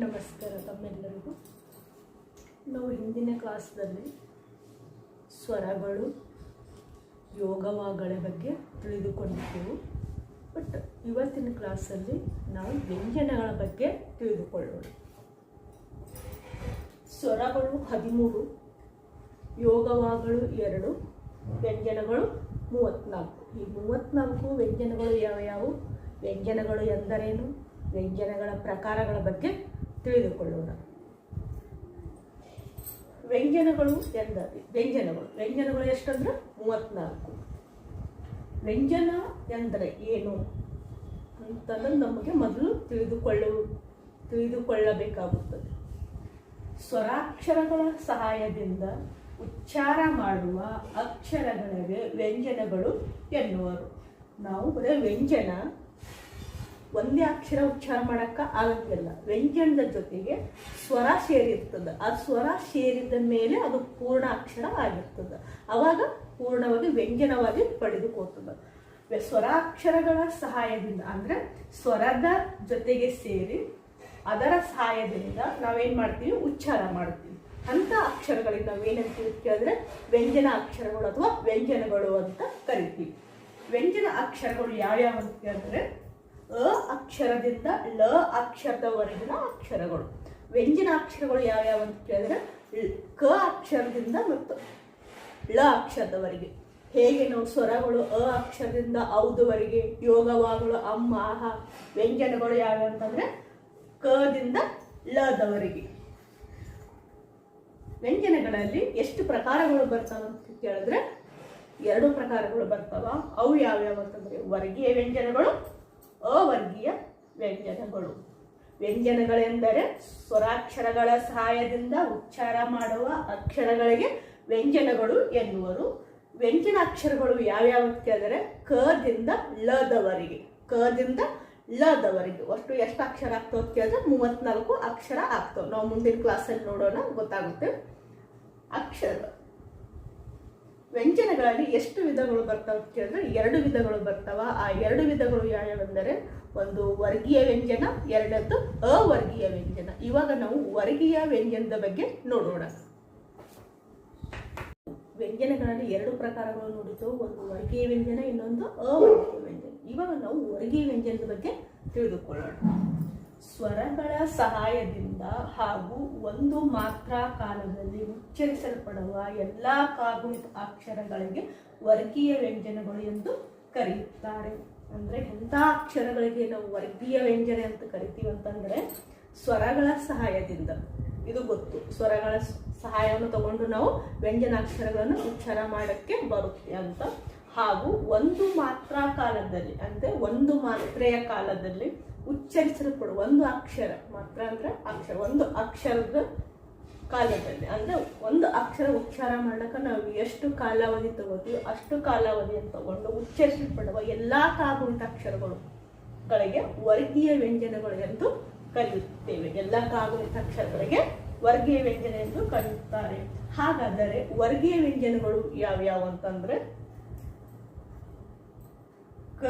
ನಮಸ್ಕಾರ ತಮ್ಮೆಲ್ಲರಿಗೂ. ನಾವು ಹಿಂದಿನ ಕ್ಲಾಸ್ದಲ್ಲಿ ಸ್ವರಗಳು, ಯೋಗವಾಗಳ ಬಗ್ಗೆ ತಿಳಿದುಕೊಂಡಿದ್ದೆವು. ಬಟ್ ಇವತ್ತಿನ ಕ್ಲಾಸಲ್ಲಿ ನಾವು ವ್ಯಂಜನಗಳ ಬಗ್ಗೆ ತಿಳಿದುಕೊಳ್ಳೋಣ. ಸ್ವರಗಳು 13, ಯೋಗವಾಗಳು 2, ವ್ಯಂಜನಗಳು 34. ಈ 34 ವ್ಯಂಜನಗಳು ಯಾವ್ಯಾವು, ವ್ಯಂಜನಗಳು ಎಂದರೇನು, ವ್ಯಂಜನಗಳ ಪ್ರಕಾರಗಳ ಬಗ್ಗೆ ತಿಳಿದುಕೊಳ್ಳೋಣ. ವ್ಯಂಜನಗಳು ಎಂದರೆ ವ್ಯಂಜನಗಳು ಎಷ್ಟಂದ್ರೆ 34. ವ್ಯಂಜನ ಎಂದರೆ ಏನು ಅಂತಂದ್ರೆ ನಮಗೆ ಮೊದಲು ತಿಳಿದುಕೊಳ್ಳಬೇಕಾಗುತ್ತದೆ. ಸ್ವರಾಕ್ಷರಗಳ ಸಹಾಯದಿಂದ ಉಚ್ಚಾರ ಮಾಡುವ ಅಕ್ಷರಗಳಿಗೆ ವ್ಯಂಜನಗಳು ಎನ್ನುವರು. ನಾವು ಬರೀ ವ್ಯಂಜನ ಒಂದೇ ಅಕ್ಷರ ಉಚ್ಚಾರ ಮಾಡೋಕ್ಕೆ ಆಗಂಗಿಲ್ಲ. ವ್ಯಂಜನದ ಜೊತೆಗೆ ಸ್ವರ ಸೇರಿರ್ತದೆ. ಆ ಸ್ವರ ಸೇರಿದ ಮೇಲೆ ಅದು ಪೂರ್ಣ ಅಕ್ಷರ ಆಗಿರ್ತದೆ. ಆವಾಗ ಪೂರ್ಣವಾಗಿ ವ್ಯಂಜನವಾಗಿ ಪಡೆದುಕೋತದೆ. ಸ್ವರಾಕ್ಷರಗಳ ಸಹಾಯದಿಂದ ಅಂದರೆ ಸ್ವರದ ಜೊತೆಗೆ ಸೇರಿ ಅದರ ಸಹಾಯದಿಂದ ನಾವೇನು ಮಾಡ್ತೀವಿ, ಉಚ್ಚಾರ ಮಾಡ್ತೀವಿ. ಅಂಥ ಅಕ್ಷರಗಳಿಗೆ ನಾವೇನಂತೀವಿ ಕೇಳಿದ್ರೆ ವ್ಯಂಜನ ಅಕ್ಷರಗಳು ಅಥವಾ ವ್ಯಂಜನಗಳು ಅಂತ ಕರಿತೀವಿ. ವ್ಯಂಜನ ಅಕ್ಷರಗಳು ಯಾವ್ಯಾವ ಅಂತ ಕೇಳಿದ್ರೆ ಅ ಅಕ್ಷರದಿಂದ ಲ ಅಕ್ಷರದವರೆಗಿನ ಅಕ್ಷರಗಳು. ವ್ಯಂಜನ ಅಕ್ಷರಗಳು ಯಾವ್ಯಾವ ಅಂತ ಕೇಳಿದ್ರೆ ಕ ಅಕ್ಷರದಿಂದ ಮತ್ತು ಳ ಅಕ್ಷರದವರೆಗೆ. ಹೇಗೆ ನಾವು ಸ್ವರಗಳು ಅ ಅಕ್ಷರದಿಂದ ಔದವರೆಗೆ, ಯೋಗವಾಗಳು ಅಮ್ಮ ಆಹ, ವ್ಯಂಜನಗಳು ಯಾವ್ಯಾವ ಅಂತಂದ್ರೆ ಕದಿಂದ ಲದವರೆಗೆ. ವ್ಯಂಜನಗಳಲ್ಲಿ ಎಷ್ಟು ಪ್ರಕಾರಗಳು ಬರ್ತಾವ ಅಂತ ಕೇಳಿದ್ರೆ 2 ಪ್ರಕಾರಗಳು ಬರ್ತಾವ. ಅವು ಯಾವ್ಯಾವ ಅಂತಂದ್ರೆ ವರ್ಗೀಯ ವ್ಯಂಜನಗಳು, ಅವರ್ಗೀಯ ವ್ಯಂಜನಗಳು. ವ್ಯಂಜನಗಳೆಂದರೆ ಸ್ವರಾಕ್ಷರಗಳ ಸಹಾಯದಿಂದ ಉಚ್ಚಾರ ಮಾಡುವ ಅಕ್ಷರಗಳಿಗೆ ವ್ಯಂಜನಗಳು ಎನ್ನುವರು. ವ್ಯಂಜನ ಅಕ್ಷರಗಳು ಯಾವ್ಯಾವ ಕೇಳಿದರೆ ಕದಿಂದ ಲದವರೆಗೆ ಒಟ್ಟು ಎಷ್ಟು ಅಕ್ಷರ ಆಗ್ತಾವ ಕೇಳಿದ್ರೆ 34 ಅಕ್ಷರ ಆಗ್ತಾವ. ನಾವು ಮುಂದಿನ ಕ್ಲಾಸಲ್ಲಿ ನೋಡೋಣ, ಗೊತ್ತಾಗುತ್ತೆ. ವ್ಯಂಜನಗಳಲ್ಲಿ ಎಷ್ಟು ವಿಧಗಳು ಬರ್ತಾವ ಕೇಳಿದ್ರೆ 2 ವಿಧಗಳು ಬರ್ತಾವ. ಆ 2 ವಿಧಗಳು ಯಾವ್ಯಾವೆಂದರೆ ಒಂದು ವರ್ಗೀಯ ವ್ಯಂಜನ, ಎರಡದ್ದು ಅವರ್ಗೀಯ ವ್ಯಂಜನ. ಇವಾಗ ನಾವು ವರ್ಗೀಯ ವ್ಯಂಜನದ ಬಗ್ಗೆ ನೋಡೋಣ. ವ್ಯಂಜನಗಳಲ್ಲಿ 2 ಪ್ರಕಾರಗಳು ನೋಡಿದ್ದೆವು, ಒಂದು ವರ್ಗೀಯ ವ್ಯಂಜನ, ಇನ್ನೊಂದು ಅವರ್ಗೀಯ ವ್ಯಂಜನ. ಇವಾಗ ನಾವು ವರ್ಗೀಯ ವ್ಯಂಜನದ ಬಗ್ಗೆ ತಿಳಿದುಕೊಳ್ಳೋಣ. ಸ್ವರಗಳ ಸಹಾಯದಿಂದ ಹಾಗೂ ಒಂದು ಮಾತ್ರ ಕಾಲದಲ್ಲಿ ಉಚ್ಚರಿಸಲ್ಪಡುವ ಎಲ್ಲ ಕಾಗುಣಿತ ಅಕ್ಷರಗಳಿಗೆ ವರ್ಗೀಯ ವ್ಯಂಜನಗಳು ಎಂದು ಕರೆಯುತ್ತಾರೆ. ಅಂದರೆ ಎಂಥ ಅಕ್ಷರಗಳಿಗೆ ನಾವು ವರ್ಗೀಯ ವ್ಯಂಜನ ಅಂತ ಕರಿತೀವಿ ಅಂತಂದರೆ ಸ್ವರಗಳ ಸಹಾಯದಿಂದ, ಇದು ಗೊತ್ತು, ಸ್ವರಗಳ ಸಹಾಯವನ್ನು ತಗೊಂಡು ನಾವು ವ್ಯಂಜನಾಕ್ಷರಗಳನ್ನು ಉಚ್ಚಾರ ಮಾಡೋಕ್ಕೆ ಬರುತ್ತೆ ಅಂತ. ಹಾಗೂ ಒಂದು ಮಾತ್ರ ಕಾಲದಲ್ಲಿ ಅಂದರೆ ಒಂದು ಮಾತ್ರೆಯ ಕಾಲದಲ್ಲಿ ಉಚ್ಚರಿಸಲ್ಪಡುವ ಒಂದು ಅಕ್ಷರ, ಮಾತ್ರ ಅಂದ್ರೆ ಅಕ್ಷರ, ಒಂದು ಅಕ್ಷರದ ಕಾಲದಲ್ಲಿ ಅಂದರೆ ಒಂದು ಅಕ್ಷರ ಉಚ್ಚಾರ ಮಾಡಕ್ಕೆ ನಾವು ಎಷ್ಟು ಕಾಲಾವಧಿ ತಗೋತೀವಿ ಅಷ್ಟು ಕಾಲಾವಧಿಯನ್ನು ತಗೊಂಡು ಉಚ್ಚರಿಸಲ್ಪಡುವ ಎಲ್ಲ ಕಾಗುಣಿತ ಅಕ್ಷರಗಳಿಗೆ ವರ್ಗೀಯ ವ್ಯಂಜನಗಳು ಎಂದು ಕರೆಯುತ್ತೇವೆ. ಎಲ್ಲ ಕಾಗುಣಿತ ಅಕ್ಷರಗಳಿಗೆ ವರ್ಗೀಯ ವ್ಯಂಜನ ಎಂದು ಕರೆಯುತ್ತಾರೆ. ಹಾಗಾದರೆ ವರ್ಗೀಯ ವ್ಯಂಜನಗಳು ಯಾವ್ಯಾವ ಅಂತಂದ್ರೆ ಕ,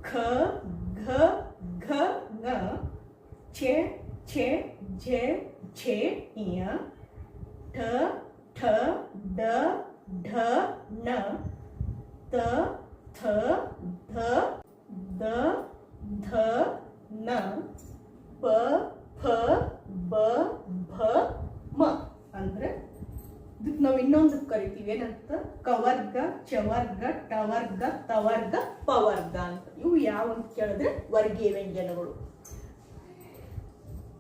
ಖ, ಘ, ಘ, ङ, ಛೆ, ಛೆ, ಝೆ, ಝೆ, ಞ, ಠ, ಠ, ಡ, ಢ, ಣ, ತ, ಥ, ಧ, ದ, ಧ, ನ, ಪ, ಫ, ಬ, ಭ, ಮ. ಅಂದ್ರೆ ಇದಕ್ಕೆ ನಾವು ಇನ್ನೊಂದು ಕರಿತೀವಿ, ಏನಂತ ಕವರ್ಗ, ಚವರ್ಗ, ಟವರ್ಗ, ತವರ್ಗ, ಪವರ್ಗ ಅಂತ. ಇವು ಯಾವ ಅಂತ ಕೇಳಿದ್ರೆ ವರ್ಗೀಯ ವ್ಯಂಜನಗಳು.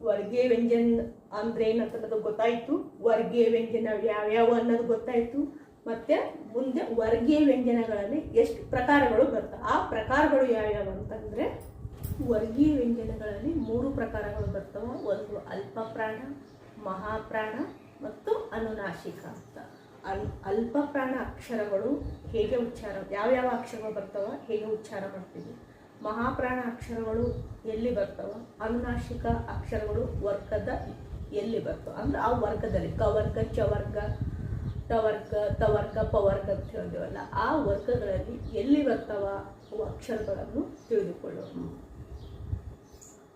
ವರ್ಗೀಯ ವ್ಯಂಜನ ಅಂದ್ರೆ ಏನಂತ ಅನ್ನೋದು ಗೊತ್ತಾಯ್ತು. ವರ್ಗೀಯ ವ್ಯಂಜನ ಯಾವ್ಯಾವ ಅನ್ನೋದು ಗೊತ್ತಾಯ್ತು. ಮತ್ತೆ ಮುಂದೆ ವರ್ಗೀಯ ವ್ಯಂಜನಗಳಲ್ಲಿ ಎಷ್ಟು ಪ್ರಕಾರಗಳು ಬರ್ತವೆ, ಆ ಪ್ರಕಾರಗಳು ಯಾವ್ಯಾವ ಅಂತಂದ್ರೆ ವರ್ಗೀಯ ವ್ಯಂಜನಗಳಲ್ಲಿ 3 ಪ್ರಕಾರಗಳು ಬರ್ತವೆ. ಒಂದು ಅಲ್ಪ ಪ್ರಾಣ, ಮಹಾಪ್ರಾಣ ಮತ್ತು ಅನುನಾಸಿಕ ಅಂತ. ಅಲ್ಪ ಪ್ರಾಣ ಅಕ್ಷರಗಳು ಹೇಗೆ ಉಚ್ಚಾರ, ಯಾವ್ಯಾವ ಅಕ್ಷರಗಳು ಬರ್ತಾವ, ಹೇಗೆ ಉಚ್ಚಾರ ಮಾಡ್ತೀವಿ. ಮಹಾಪ್ರಾಣ ಅಕ್ಷರಗಳು ಎಲ್ಲಿ ಬರ್ತಾವ, ಅನುನಾಸಿಕ ಅಕ್ಷರಗಳು ವರ್ಗದ ಎಲ್ಲಿ ಬರ್ತಾವ ಅಂದ್ರೆ ಆ ವರ್ಗದಲ್ಲಿ ಕವರ್ಗ, ಚವರ್ಗ, ಟವರ್ಗ, ತವರ್ಗ, ಪವರ್ಗ ಅಂತ ಹೇಳಿದೆವಲ್ಲ, ಆ ವರ್ಗಗಳಲ್ಲಿ ಎಲ್ಲಿ ಬರ್ತಾವ ಅವು ಅಕ್ಷರಗಳನ್ನು ತಿಳಿದುಕೊಳ್ಳೋಣ.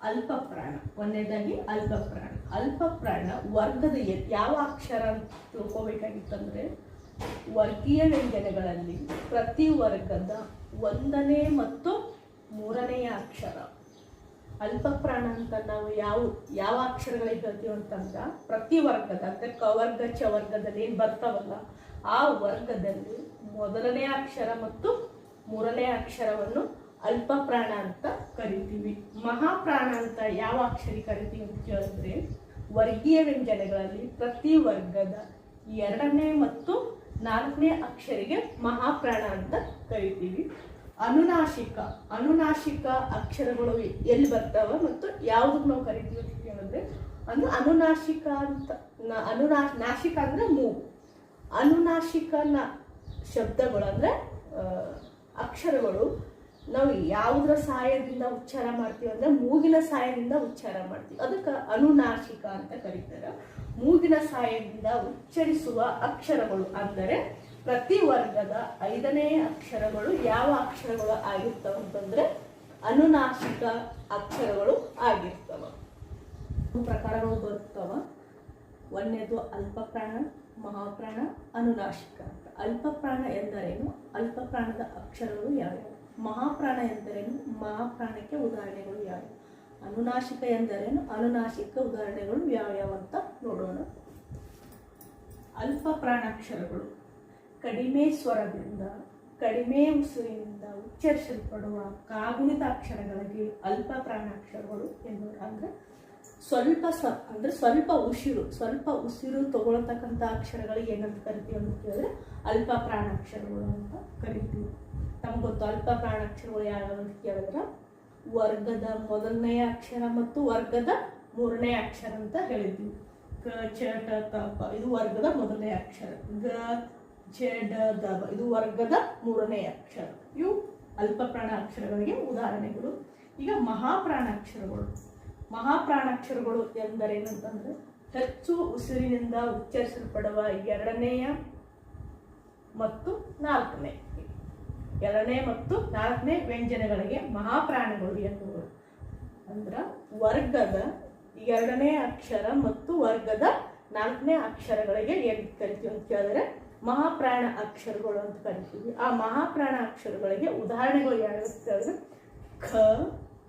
ಅಲ್ಪ ಪ್ರಾಣ. ಒಂದನೇದಾಗಿ ಅಲ್ಪ ಪ್ರಾಣ. ಅಲ್ಪ ಪ್ರಾಣ ವರ್ಗದ ಯಾವ ಅಕ್ಷರ ಅಂತ ತಿಳ್ಕೋಬೇಕಾಗಿತ್ತಂದ್ರೆ, ವರ್ಗೀಯ ವ್ಯಂಜನಗಳಲ್ಲಿ ಪ್ರತಿ ವರ್ಗದ 1ನೇ ಮತ್ತು 3ನೆಯ ಅಕ್ಷರ. ಅಲ್ಪ ಪ್ರಾಣ ಅಂತ ನಾವು ಯಾವ ಅಕ್ಷರಗಳಿಗೆ ಹೇಳ್ತೀವಿ ಅಂತಂದ್ರೆ, ಪ್ರತಿ ವರ್ಗದ ಅಂದ್ರೆ ಕವರ್ಗ ಚವರ್ಗದಲ್ಲಿ ಏನು ಬರ್ತಾವಲ್ಲ ಆ ವರ್ಗದಲ್ಲಿ 1ನೇ ಅಕ್ಷರ ಮತ್ತು 3ನೇ ಅಕ್ಷರವನ್ನು ಅಲ್ಪ ಪ್ರಾಣ ಅಂತ ಕರಿತೀವಿ. ಮಹಾಪ್ರಾಣ ಅಂತ ಯಾವ ಅಕ್ಷರ ಕರಿತೀವಿ ಅಂತ ಕೇಳಿದ್ರೆ, ವರ್ಗೀಯ ವ್ಯಂಜನಗಳಲ್ಲಿ ಪ್ರತಿ ವರ್ಗದ 2ನೇ ಮತ್ತು 4ನೇ ಅಕ್ಷರಿಗೆ ಮಹಾಪ್ರಾಣ ಅಂತ ಕರಿತೀವಿ. ಅನುನಾಸಿಕ ಅಕ್ಷರಗಳು ಎಲ್ಲಿ ಬರ್ತಾವ ಮತ್ತು ಯಾವುದಕ್ಕೆ ನಾವು ಕರಿತೀವಿ ಅಂತ ಕೇಳಿದ್ರೆ, ಅನುನಾಸಿಕ ಅಂತ ನಾಸಿಕ ಅಂದ್ರೆ ಮೂಗು. ಅನುನಾಸಿಕ ಶಬ್ದಗಳು ಅಂದ್ರೆ ಅಕ್ಷರಗಳು ನಾವು ಯಾವುದರ ಸಹಾಯದಿಂದ ಉಚ್ಚಾರ ಮಾಡ್ತೀವಿ ಅಂದ್ರೆ ಮೂಗಿನ ಸಹಾಯದಿಂದ ಉಚ್ಚಾರ ಮಾಡ್ತೀವಿ. ಅದಕ್ಕೆ ಅನುನಾಸಿಕ ಅಂತ ಕರೀತಾರೆ. ಮೂಗಿನ ಸಹಾಯದಿಂದ ಉಚ್ಚರಿಸುವ ಅಕ್ಷರಗಳು ಅಂದರೆ ಪ್ರತಿ ವರ್ಗದ 5ನೇ ಅಕ್ಷರಗಳು ಯಾವ ಅಕ್ಷರಗಳು ಆಗಿರ್ತವೆ ಅಂತಂದ್ರೆ ಅನುನಾಸಿಕ ಅಕ್ಷರಗಳು ಆಗಿರ್ತವ. ಪ್ರಕಾರಗಳು ಬರುತ್ತವ. ಒಂದನೇದು ಅಲ್ಪ ಪ್ರಾಣ, ಮಹಾಪ್ರಾಣ, ಅನುನಾಸಿಕ ಅಂತ. ಅಲ್ಪ ಪ್ರಾಣ ಎಂದರೇನು? ಅಲ್ಪ ಪ್ರಾಣದ ಅಕ್ಷರಗಳು ಯಾವ್ಯಾವು? ಮಹಾಪ್ರಾಣ ಎಂದರೇನು? ಮಹಾಪ್ರಾಣಕ್ಕೆ ಉದಾಹರಣೆಗಳು ಯಾವ್ಯಾವು? ಅನುನಾಸಿಕ ಎಂದರೇನು? ಅನುನಾಸಿಕ ಉದಾಹರಣೆಗಳು ಯಾವ್ಯಾವ ಅಂತ ನೋಡೋಣ. ಅಲ್ಪ ಪ್ರಾಣಾಕ್ಷರಗಳು ಕಡಿಮೆ ಸ್ವರದಿಂದ ಕಡಿಮೆ ಉಸಿರಿನಿಂದ ಉಚ್ಚರಿಸಲ್ಪಡುವ ಕಾಗುಣಿತ ಅಕ್ಷರಗಳಿಗೆ ಅಲ್ಪ ಪ್ರಾಣಾಕ್ಷರಗಳು ಎನ್ನುವರು. ಅಂದ್ರೆ ಸ್ವಲ್ಪ ಉಸಿರು ತಗೊಳ್ತಕ್ಕಂಥ ಅಕ್ಷರಗಳಿಗೆ ಏನಂತ ಕರಿತೀವಿ ಅಂತ ಕೇಳಿದ್ರೆ ಅಲ್ಪ ಪ್ರಾಣಾಕ್ಷರಗಳು ಅಂತ ಕರಿತೀವಿ. ನಮ್ಗೆ ಗೊತ್ತು ಅಲ್ಪ ಪ್ರಾಣಾಕ್ಷರಗಳು ಯಾವ್ಯಾವ ಅಂತ ಕೇಳಿದ್ರೆ, ವರ್ಗದ 1ನೇ ಅಕ್ಷರ ಮತ್ತು ವರ್ಗದ 3ನೇ ಅಕ್ಷರ ಅಂತ ಹೇಳಿದ್ವಿ. ಕ ಚ ಟ ತ ಪ ಇದು ವರ್ಗದ 1ನೇ ಅಕ್ಷರ. ಗ ಛ ಡ ದ ಬ ಇದು ವರ್ಗದ 3ನೇ ಅಕ್ಷರ. ಇವು ಅಲ್ಪ ಪ್ರಾಣಾಕ್ಷರಗಳಿಗೆ ಉದಾಹರಣೆಗಳು. ಈಗ ಮಹಾಪ್ರಾಣಾಕ್ಷರಗಳು ಎಂದರೇನಂತಂದ್ರೆ, ಹೆಚ್ಚು ಉಸಿರಿನಿಂದ ಉಚ್ಚರಿಸಲ್ಪಡುವ 2ನೇ ಮತ್ತು 4ನೇ ವ್ಯಂಜನಗಳಿಗೆ ಮಹಾಪ್ರಾಣಗಳು ಎನ್ನುವರು. ಅಂದ್ರೆ ವರ್ಗದ 2ನೇ ಅಕ್ಷರ ಮತ್ತು ವರ್ಗದ 4ನೇ ಅಕ್ಷರಗಳಿಗೆ ಏನು ಕರಿತೀವಿ ಅಂತ ಕೇಳಿದ್ರೆ ಮಹಾಪ್ರಾಣ ಅಕ್ಷರಗಳು ಅಂತ ಕರಿತೀವಿ. ಆ ಮಹಾಪ್ರಾಣ ಅಕ್ಷರಗಳಿಗೆ ಉದಾಹರಣೆಗಳು ಯಾವ್ಯಾವ ಕೇಳಿದ್ರೆ ಖ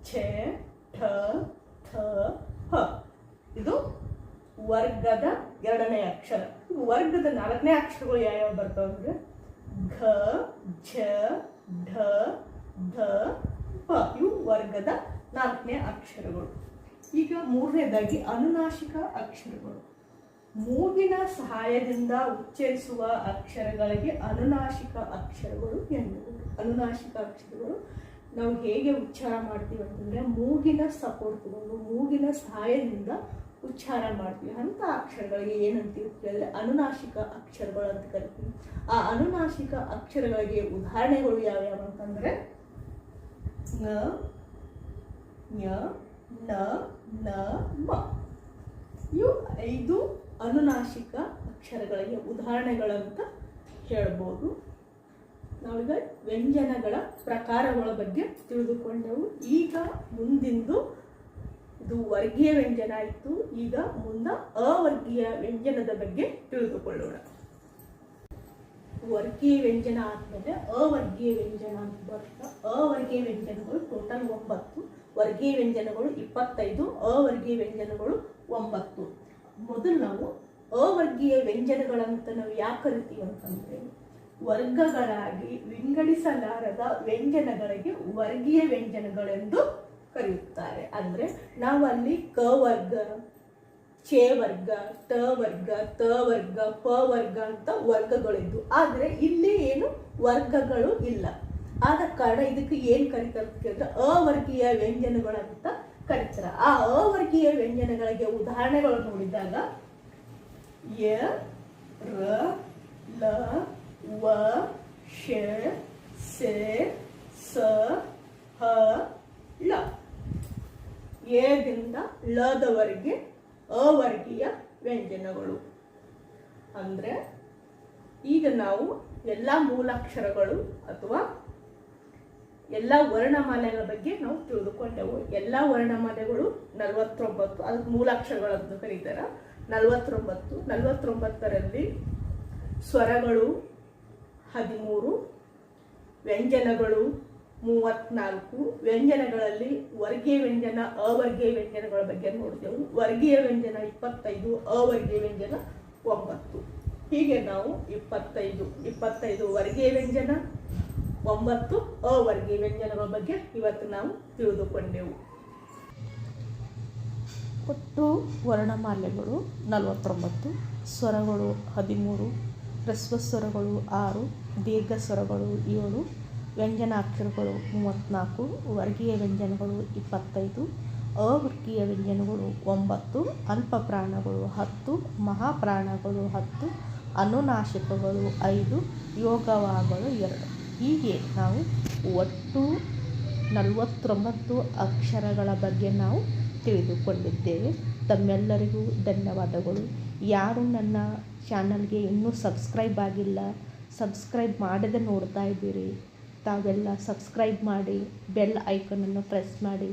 ಛ ಠ ಥ ಹ ಇದು ವರ್ಗದ 2ನೇ ಅಕ್ಷರ. ವರ್ಗದ 4ನೇ ಅಕ್ಷರಗಳು ಯಾವ್ಯಾವ ಬರ್ತಾವ ಅಂದ್ರೆ ಘ ಝ ಢ ಧ ಪ ಇವು ವರ್ಗದ 4ನೇ ಅಕ್ಷರಗಳು. ಈಗ 3ನೇದಾಗಿ ಅನುನಾಸಿಕ ಅಕ್ಷರಗಳು. ಮೂಗಿನ ಸಹಾಯದಿಂದ ಉಚ್ಚರಿಸುವ ಅಕ್ಷರಗಳಿಗೆ ಅನುನಾಸಿಕ ಅಕ್ಷರಗಳು ಎನ್ನುವರು. ಅನುನಾಸಿಕ ಅಕ್ಷರಗಳು ನಾವು ಹೇಗೆ ಉಚ್ಚಾರ ಮಾಡ್ತೀವಿ ಅಂತಂದ್ರೆ ಮೂಗಿನ ಸಪೋರ್ಟ್ ತಗೊಂಡು ಮೂಗಿನ ಸಹಾಯದಿಂದ ಉಚ್ಚಾರ ಮಾಡ್ತೀವಿ. ಅಂತ ಅಕ್ಷರಗಳಿಗೆ ಏನಂತೀವಿ ಕೇಳಿದ್ರೆ ಅನುನಾಸಿಕ ಅಕ್ಷರಗಳು ಅಂತ ಕರಿತೀವಿ. ಆ ಅನುನಾಸಿಕ ಅಕ್ಷರಗಳಿಗೆ ಉದಾಹರಣೆಗಳು ಯಾವ್ಯಾವ ಅಂತಂದ್ರೆ ನ ಞ ನ ನ ಮ ಇವು 5 ಅನುನಾಸಿಕ ಅಕ್ಷರಗಳಿಗೆ ಉದಾಹರಣೆಗಳಂತ ಹೇಳ್ಬೋದು. ನಾವೀಗ ವ್ಯಂಜನಗಳ ಪ್ರಕಾರಗಳ ಬಗ್ಗೆ ತಿಳಿದುಕೊಂಡೆವು. ಈಗ ಮುಂದಿಂದು ಇದು ವರ್ಗೀಯ ವ್ಯಂಜನ ಆಯಿತು. ಈಗ ಮುಂದೆ ಅವರ್ಗೀಯ ವ್ಯಂಜನದ ಬಗ್ಗೆ ತಿಳಿದುಕೊಳ್ಳೋಣ. ವರ್ಗೀಯ ವ್ಯಂಜನ ಆದ್ಮೇಲೆ ಅವರ್ಗೀಯ ವ್ಯಂಜನ ಅಂತ ಬರುತ್ತೆ. ಅವರ್ಗೀಯ ವ್ಯಂಜನಗಳು ಟೋಟಲ್ 9, ವರ್ಗೀಯ ವ್ಯಂಜನಗಳು 25, ಅವರ್ಗೀಯ ವ್ಯಂಜನಗಳು 9. ಮೊದಲು ನಾವು ಅವರ್ಗೀಯ ವ್ಯಂಜನಗಳಂತ ನಾವು ಯಾಕೆ ಕರಿತೀವಿ ಅಂತಂದ್ರೆ, ವರ್ಗಗಳಾಗಿ ವಿಂಗಡಿಸಲಾರದ ವ್ಯಂಜನಗಳಿಗೆ ವರ್ಗೀಯ ವ್ಯಂಜನಗಳೆಂದು ಕರೆಯುತ್ತಾರೆ. ಅಂದ್ರೆ ನಾವು ಅಲ್ಲಿ ಕ ವರ್ಗ, ಚೆ ವರ್ಗ, ಟ ವರ್ಗ, ತ ವರ್ಗ, ಪ ವರ್ಗ ಅಂತ ವರ್ಗಗಳಿದ್ದು, ಆದ್ರೆ ಇಲ್ಲಿ ಏನು ವರ್ಗಗಳು ಇಲ್ಲ. ಆದ ಕಾರಣ ಇದಕ್ಕೆ ಏನ್ ಕರೀತಾರೆ ಅಂತ ಕೇಳಿದ್ರೆ ಅವರ್ಗೀಯ ವ್ಯಂಜನಗಳಂತ ಕರೀತಾರೆ. ಆ ಅವರ್ಗೀಯ ವ್ಯಂಜನಗಳಿಗೆ ಉದಾಹರಣೆಗಳು ನೋಡಿದಾಗ ಯ ರ ಲ ವ ಶ ಸೆ ಸ ಹ ಳ ಎದಿಂದ ಲದವರೆಗೆ ಅವರ್ಗೀಯ ವ್ಯಂಜನಗಳು. ಅಂದ್ರೆ ಈಗ ನಾವು ಎಲ್ಲ ಮೂಲಾಕ್ಷರಗಳು ಅಥವಾ ಎಲ್ಲ ವರ್ಣಮಾಲೆಗಳ ಬಗ್ಗೆ ನಾವು ತಿಳಿದುಕೊಂಡೆವು. ಎಲ್ಲ ವರ್ಣಮಾಲೆಗಳು 49, ಅದಕ್ಕೆ ಮೂಲಾಕ್ಷರಗಳನ್ನು ಕರೀತಾರೆ. 49ರಲ್ಲಿ ಸ್ವರಗಳು 13, ವ್ಯಂಜನಗಳು 34. ವ್ಯಂಜನಗಳಲ್ಲಿ ವರ್ಗೀಯ ವ್ಯಂಜನ, ಅವರ್ಗೀಯ ವ್ಯಂಜನಗಳ ಬಗ್ಗೆ ನೋಡಿದೆವು. ವರ್ಗೀಯ ವ್ಯಂಜನ 25, ಅವರ್ಗೀಯ ವ್ಯಂಜನ 9. ಹೀಗೆ ನಾವು 25 ವರ್ಗೀಯ ವ್ಯಂಜನ, 9 ಅವರ್ಗೀಯ ವ್ಯಂಜನಗಳ ಬಗ್ಗೆ ಇವತ್ತು ನಾವು ತಿಳಿದುಕೊಂಡೆವು. ಒಟ್ಟು ವರ್ಣಮಾಲೆಗಳು 49, ಸ್ವರಗಳು 13, ಹ್ರಸ್ವ ಸ್ವರಗಳು 6, ದೀರ್ಘ ಸ್ವರಗಳು 7, ವ್ಯಂಜನಾಕ್ಷರಗಳು 34, ವರ್ಗೀಯ ವ್ಯಂಜನಗಳು 25, ಅವರ್ಗೀಯ ವ್ಯಂಜನಗಳು 9, ಅಲ್ಪ ಪ್ರಾಣಗಳು 10, ಮಹಾಪ್ರಾಣಗಳು 10, ಅನುನಾಸಿಕಗಳು 5, ಯೋಗವಾಗಳು 2. ಹೀಗೆ ನಾವು ಒಟ್ಟು 49 ಅಕ್ಷರಗಳ ಬಗ್ಗೆ ನಾವು ತಿಳಿದುಕೊಂಡಿದ್ದೇವೆ. ತಮ್ಮೆಲ್ಲರಿಗೂ ಧನ್ಯವಾದಗಳು. ಯಾರು ನನ್ನ ಚಾನಲ್ಗೆ ಇನ್ನೂ ಸಬ್ಸ್ಕ್ರೈಬ್ ಆಗಿಲ್ಲ, ಸಬ್ಸ್ಕ್ರೈಬ್ ಮಾಡದೆ ನೋಡ್ತಾ ಇದ್ದೀರಿ, ತಾವೆಲ್ಲ ಸಬ್ಸ್ಕ್ರೈಬ್ ಮಾಡಿ, ಬೆಲ್ ಐಕನನ್ನು ಪ್ರೆಸ್ ಮಾಡಿ.